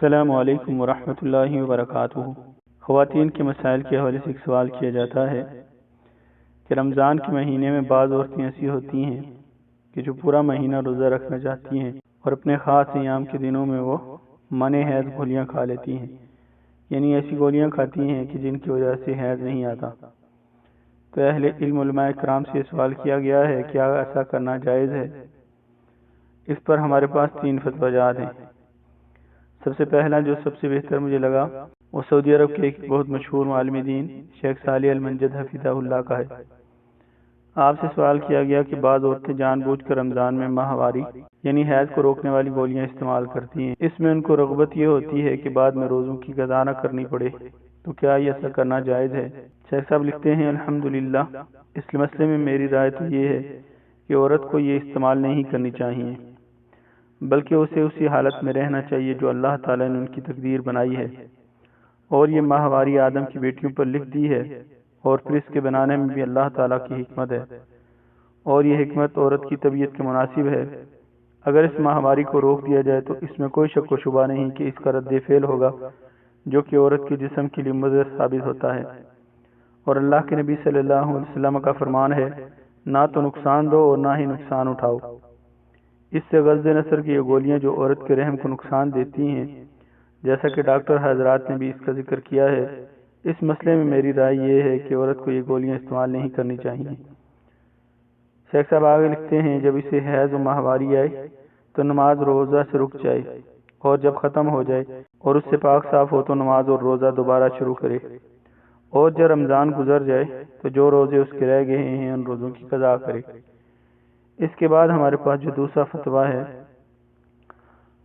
السلام علیکم ورحمۃ اللہ وبرکاتہ۔ خواتین کے مسائل کے حوالے سے ایک سوال کیا جاتا ہے کہ رمضان کے مہینے میں بعض عورتیں ایسی ہوتی ہیں کہ جو پورا مہینہ روزہ رکھنا چاہتی ہیں اور اپنے خاص ایام کے دنوں میں وہ منع حیض گولیاں کھا لیتی ہیں، یعنی ایسی گولیاں کھاتی ہیں کہ جن کی وجہ سے حیض نہیں آتا۔ تو اہل علم علماء کرام سے سوال کیا گیا ہے کیا ایسا کرنا جائز ہے؟ اس پر ہمارے پاس 3 فتویٰ جات ہیں۔ سب سے پہلا جو سب سے بہتر مجھے لگا وہ سعودی عرب کے ایک بہت مشہور عالم دین شیخ صالح المنجد حفظہ اللہ کا ہے۔ آپ سے سوال کیا گیا کہ بعض عورتیں جان بوجھ کر رمضان میں ماہواری یعنی حیض کو روکنے والی گولیاں استعمال کرتی ہیں، اس میں ان کو رغبت یہ ہوتی ہے کہ بعد میں روزوں کی قضا نہ کرنی پڑے، تو کیا یہ ایسا کرنا جائز ہے؟ شیخ صاحب لکھتے ہیں الحمدللہ، اس مسئلے میں میری رائے تو یہ ہے کہ عورت کو یہ استعمال نہیں کرنی چاہیے، بلکہ اسے اسی حالت میں رہنا چاہیے جو اللہ تعالیٰ نے ان کی تقدیر بنائی ہے، اور یہ ماہواری آدم کی بیٹیوں پر لکھ دی ہے، اور پھر اس کے بنانے میں بھی اللہ تعالیٰ کی حکمت ہے، اور یہ حکمت عورت کی طبیعت کے مناسب ہے۔ اگر اس ماہواری کو روک دیا جائے تو اس میں کوئی شک و شبہ نہیں کہ اس کا رد فعل ہوگا جو کہ عورت کے جسم کے لیے مضر ثابت ہوتا ہے، اور اللہ کے نبی صلی اللہ علیہ وسلم کا فرمان ہے نہ تو نقصان دو اور نہ ہی نقصان اٹھاؤ۔ اس سے غض نظر کی یہ گولیاں جو عورت کے رحم کو نقصان دیتی ہیں، جیسا کہ ڈاکٹر حضرات نے بھی اس کا ذکر کیا ہے، اس مسئلے میں میری رائے یہ ہے کہ عورت کو یہ گولیاں استعمال نہیں کرنی چاہیے۔ شیخ صاحب آگے لکھتے ہیں جب اسے حیض و ماہواری آئے تو نماز روزہ سے رک جائے، اور جب ختم ہو جائے اور اس سے پاک صاف ہو تو نماز اور روزہ دوبارہ شروع کرے، اور جب رمضان گزر جائے تو جو روزے اس کے رہ گئے ہیں ان روزوں کی قضا کرے۔ اس کے بعد ہمارے پاس جو دوسرا فتویٰ ہے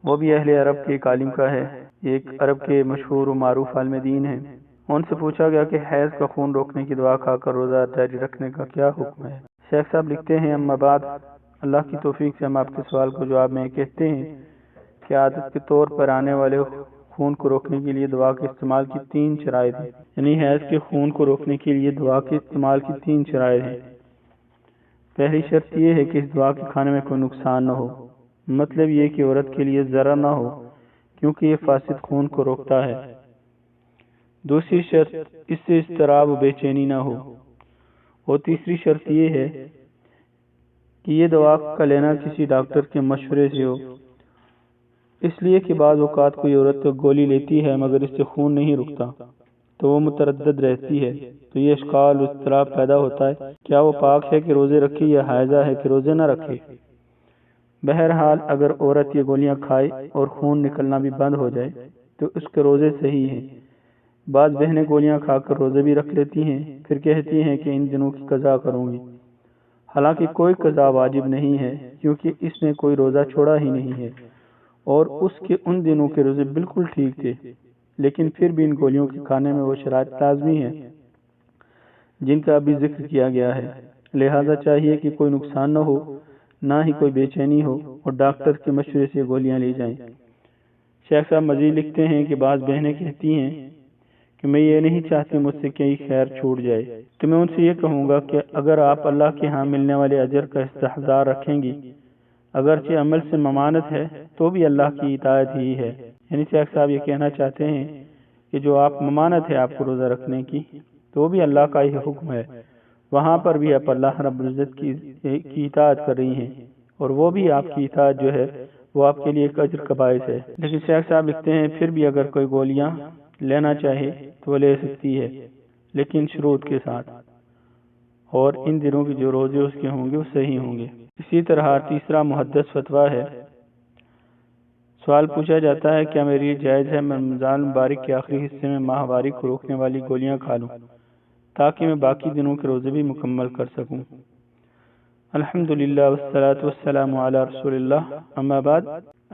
وہ بھی اہل عرب کے ایک عالم کا ہے، ایک عرب کے مشہور و معروف عالم دین ہیں۔ ان سے پوچھا گیا کہ حیض کا خون روکنے کی دعا کھا کر روزہ جاری رکھنے کا کیا حکم ہے؟ شیخ صاحب لکھتے ہیں اما بعد، اللہ کی توفیق سے ہم آپ کے سوال کو جواب میں کہتے ہیں کہ عادت کے طور پر آنے والے خون کو روکنے کے لیے دعا کے استعمال کی 3 شرائط ہیں، یعنی حیض کے خون کو روکنے کے لیے دعا کے استعمال کی 3 شرائط ہیں۔ پہلی شرط یہ ہے کہ اس دعا کے کھانے میں کوئی نقصان نہ ہو، مطلب یہ کہ عورت کے لیے ضرر نہ ہو کیونکہ یہ فاسد خون کو روکتا ہے۔ دوسری شرط اس سے اضطراب و بے چینی نہ ہو، اور تیسری شرط یہ ہے کہ یہ دوا کا لینا کسی ڈاکٹر کے مشورے سے ہو، اس لیے کہ بعض اوقات کوئی عورت گولی لیتی ہے مگر اس سے خون نہیں رکتا تو وہ متردد رہتی ہے، تو یہ اشکال و اضطراب پیدا ہوتا ہے کیا وہ پاک ہے کہ روزے رکھے یا حائضہ ہے کہ روزے نہ رکھے۔ بہرحال اگر عورت یہ گولیاں کھائے اور خون نکلنا بھی بند ہو جائے تو اس کے روزے صحیح ہیں۔ بعض بہنیں گولیاں کھا کر روزے بھی رکھ لیتی ہیں، پھر کہتی ہیں کہ ان دنوں کی قضا کروں گی، حالانکہ کوئی قضا واجب نہیں ہے کیونکہ اس نے کوئی روزہ چھوڑا ہی نہیں ہے، اور اس کے ان دنوں کے روزے بالکل ٹھیک تھے، لیکن پھر بھی ان گولیوں کے کھانے میں وہ شرائط لازمی ہیں جن کا ابھی ذکر کیا گیا ہے، لہذا چاہیے کہ کوئی نقصان نہ ہو، نہ ہی کوئی بے چینی ہو، اور ڈاکٹر کے مشورے سے گولیاں لی جائیں۔ شیخ صاحب مزید لکھتے ہیں کہ بعض بہنیں کہتی ہیں کہ میں یہ نہیں چاہتی مجھ سے کہیں خیر چھوٹ جائے، تو میں ان سے یہ کہوں گا کہ اگر آپ اللہ کے ہاں ملنے والے اجر کا استحضار رکھیں گی، اگرچہ عمل سے ممانت ہے تو بھی اللہ کی اطاعت ہی ہے، یعنی شیخ صاحب یہ کہنا چاہتے ہیں کہ جو آپ ممانت ہے آپ کو روزہ رکھنے کی تو بھی اللہ کا ہی حکم ہے، وہاں پر بھی آپ اللہ رب العزت کی اطاعت کر رہی ہیں، اور وہ بھی آپ کی اطاعت جو ہے وہ آپ کے لیے ایک اجر کا باعث ہے۔ لیکن شیخ صاحب لکھتے ہیں پھر بھی اگر کوئی گولیاں لینا چاہے تو وہ لے سکتی ہے، لیکن شروط کے ساتھ، اور ان دنوں کے جو روزے اس کے ہوں گے وہ صحیح ہوں گے۔ اسی طرح تیسرا محدث فتویٰ ہے۔ سوال پوچھا جاتا ہے کیا میری جائز ہے میں رمضان مبارک کے آخری حصے میں ماہواری کو روکنے والی گولیاں کھا لوں تاکہ میں باقی دنوں کے روزے بھی مکمل کر سکوں؟ الحمدللہ والصلاة والسلام علی رسول اللہ، اما بعد،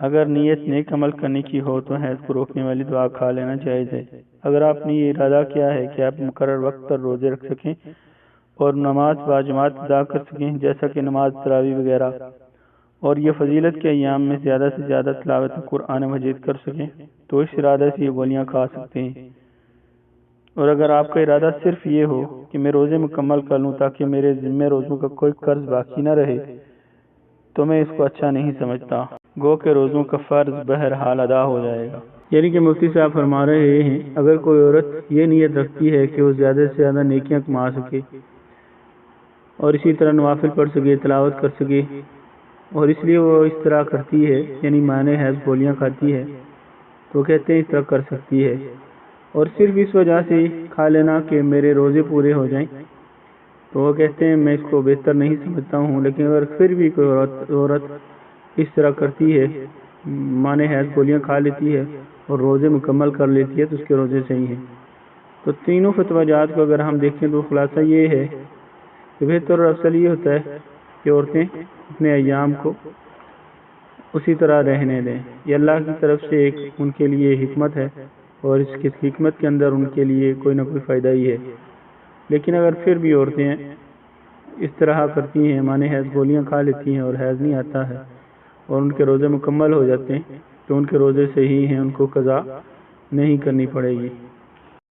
اگر نیت نیک عمل کرنے کی ہو تو حیض کو روکنے والی دعا کھا لینا جائز ہے۔ اگر آپ نے یہ ارادہ کیا ہے کہ آپ مقرر وقت پر روزے رکھ سکیں اور نماز باجماعت ادا کر سکیں جیسا کہ نماز تراویح وغیرہ، اور یہ فضیلت کے ایام میں زیادہ سے زیادہ تلاوت قرآن مجید کر سکیں تو اس ارادے سے یہ گولیاں کھا سکتے ہیں۔ اور اگر آپ کا ارادہ صرف یہ ہو کہ میں روزے مکمل کر لوں تاکہ میرے ذمہ روزوں کا کوئی قرض باقی نہ رہے تو میں اس کو اچھا نہیں سمجھتا، گو کہ روزوں کا فرض بہرحال ادا ہو جائے گا۔ یعنی کہ مفتی صاحب فرما رہے ہیں اگر کوئی عورت یہ نیت رکھتی ہے کہ وہ زیادہ سے زیادہ نیکیاں کما سکے اور اسی طرح نوافل پڑھ سکے، تلاوت کر سکے، اور اس لیے وہ اس طرح کرتی ہے، یعنی مانے حیض گولیاں کھاتی ہے، تو کہتے ہیں اس طرح کر سکتی ہے، اور صرف اس وجہ سے کھا لینا کہ میرے روزے پورے ہو جائیں، تو وہ کہتے ہیں میں اس کو بہتر نہیں سمجھتا ہوں۔ لیکن اگر پھر بھی کوئی عورت اس طرح کرتی ہے، مانے حیض گولیاں کھا لیتی ہے اور روزے مکمل کر لیتی ہے، تو اس کے روزے صحیح ہیں۔ تو تینوں فتویٰ جات کو اگر ہم دیکھیں تو خلاصہ یہ ہے کہ بہتر اور افضل یہ ہوتا ہے کہ عورتیں اپنے ایام کو اسی طرح رہنے دیں۔ یہ اللہ کی طرف سے ایک ان کے لیے حکمت ہے، اور اس کی حکمت کے اندر ان کے لیے کوئی نہ کوئی فائدہ ہی ہے۔ لیکن اگر پھر بھی عورتیں اس طرح کرتی ہیں، مانے حیض گولیاں کھا لیتی ہیں اور حیض نہیں آتا ہے اور ان کے روزے مکمل ہو جاتے ہیں، تو ان کے روزے صحیح ہیں، ان کو قضا نہیں کرنی پڑے گی۔